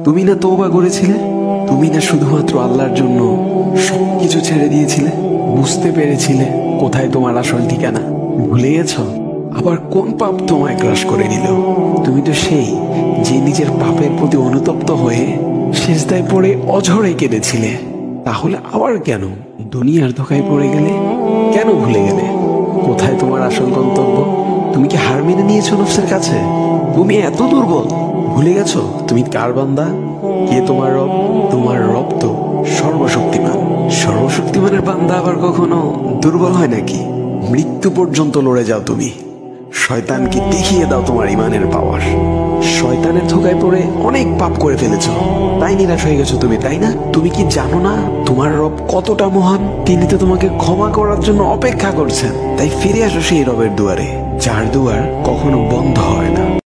তুমি না তওবা করেছিলে? তুমি না শুধুমাত্র আল্লাহর জন্য সবকিছু ছেড়ে দিয়েছিলে? বুঝতে পেরেছিলে কোথায় তোমার আসল ঠিকানা? ভুলে গেছ? আবার কোন পাপ তোমায় গ্রাস করে নিল? তুমি তো সেই যে নিজের পাপের প্রতি অনুতপ্ত হয়ে সিজদায় পড়ে অঝরে কেঁদেছিলে। তাহলে আবার কেন দুনিয়ার ধোঁকায় পড়ে গেলে? কেন ভুলে গেলে কোথায় তোমার আসল গন্তব্য? তুমি কি হার মেনে নিয়েছো নফসের কাছে? তুমি এত দুর্বল, ভুলে গেছো তুমি কার বান্দা? কে তোমার রব? তোমার রব তো সর্বশক্তিমান। সর্বশক্তিমানের বান্দা আবার কখনো দুর্বল হয় নাকি? মৃত্যু পর্যন্ত লড়ে যাও তুমি। শয়তানকে দেখিয়ে দাও তোমার ইমানের পাওয়ার। শয়তানের ধোঁকায় পড়ে অনেক পাপ করে ফেলেছো, তাই নিরাশ হয়ে গেছো তুমি, তাই না? তুমি কি জানো না তোমার রব কতটা মহান? তিনি তো তোমাকে ক্ষমা করার জন্য অপেক্ষা করছেন। তাই ফিরে আসো সেই রবের দুয়ারে, যার দুয়ার কখনো বন্ধ হয় না।